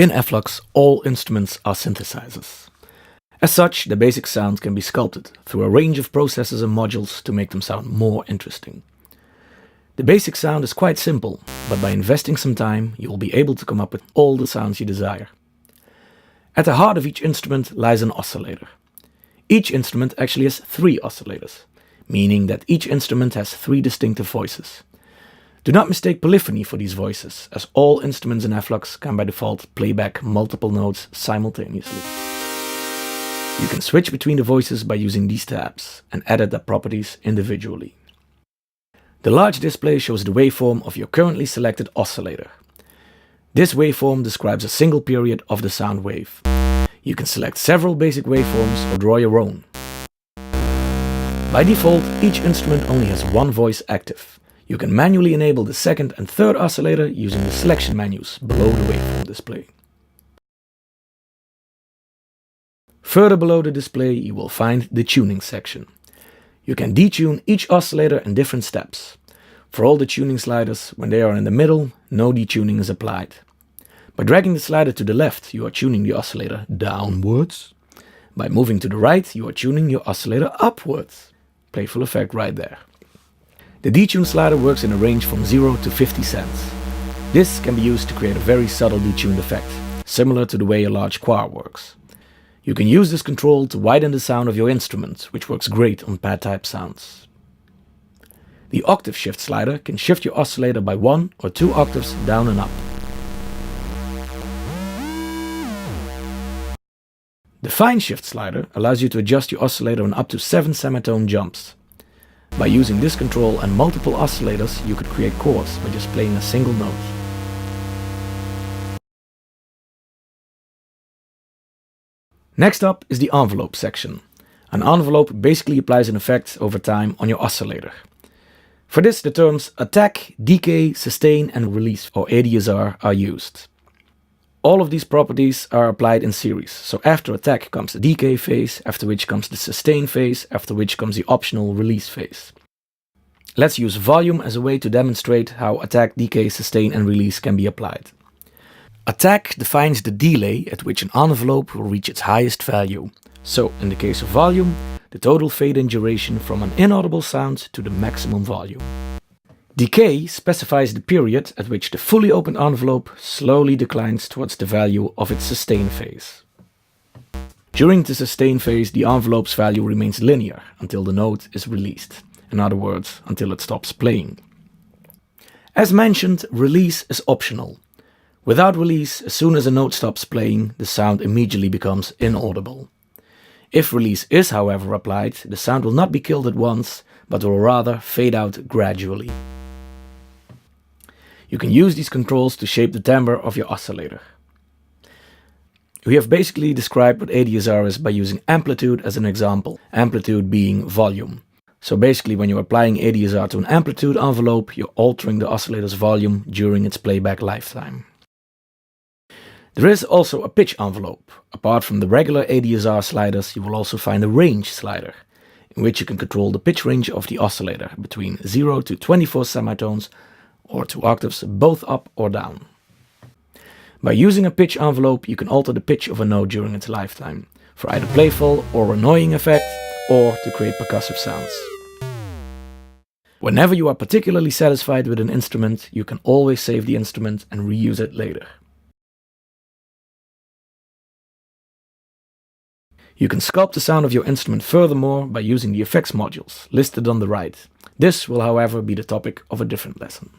In Efflux, all instruments are synthesizers. As such, the basic sound can be sculpted through a range of processes and modules to make them sound more interesting. The basic sound is quite simple, but by investing some time, you will be able to come up with all the sounds you desire. At the heart of each instrument lies an oscillator. Each instrument actually has 3 oscillators, meaning that each instrument has 3 distinctive voices. Do not mistake polyphony for these voices, as all instruments in Efflux can by default playback multiple notes simultaneously. You can switch between the voices by using these tabs and edit their properties individually. The large display shows the waveform of your currently selected oscillator. This waveform describes a single period of the sound wave. You can select several basic waveforms or draw your own. By default, each instrument only has one voice active. You can manually enable the second and third oscillator using the selection menus below the waveform display. Further below the display you will find the tuning section. You can detune each oscillator in different steps. For all the tuning sliders, when they are in the middle, no detuning is applied. By dragging the slider to the left, you are tuning the oscillator downwards. By moving to the right, you are tuning your oscillator upwards. Playful effect right there. The detune slider works in a range from 0 to 50 cents. This can be used to create a very subtle detuned effect, similar to the way a large choir works. You can use this control to widen the sound of your instrument, which works great on pad type sounds. The octave shift slider can shift your oscillator by 1 or 2 octaves down and up. The fine shift slider allows you to adjust your oscillator on up to 7 semitone jumps. By using this control and multiple oscillators, you could create chords by just playing a single note. Next up is the envelope section. An envelope basically applies an effect over time on your oscillator. For this, the terms attack, decay, sustain and release, or ADSR, are used. All of these properties are applied in series, so after attack comes the decay phase, after which comes the sustain phase, after which comes the optional release phase. Let's use volume as a way to demonstrate how attack, decay, sustain and release can be applied. Attack defines the delay at which an envelope will reach its highest value. So, in the case of volume, the total fade-in duration from an inaudible sound to the maximum volume. Decay specifies the period at which the fully opened envelope slowly declines towards the value of its sustain phase. During the sustain phase, the envelope's value remains linear until the note is released. In other words, until it stops playing. As mentioned, release is optional. Without release, as soon as a note stops playing, the sound immediately becomes inaudible. If release is, however, applied, the sound will not be killed at once, but will rather fade out gradually. You can use these controls to shape the timbre of your oscillator. We have basically described what ADSR is by using amplitude as an example, amplitude being volume. So basically when you're applying ADSR to an amplitude envelope, you're altering the oscillator's volume during its playback lifetime. There is also a pitch envelope. Apart from the regular ADSR sliders, you will also find a range slider, in which you can control the pitch range of the oscillator between 0 to 24 semitones or 2 octaves, both up or down. By using a pitch envelope, you can alter the pitch of a note during its lifetime, for either playful or annoying effect, or to create percussive sounds. Whenever you are particularly satisfied with an instrument, you can always save the instrument and reuse it later. You can sculpt the sound of your instrument furthermore by using the effects modules listed on the right. This will, however, be the topic of a different lesson.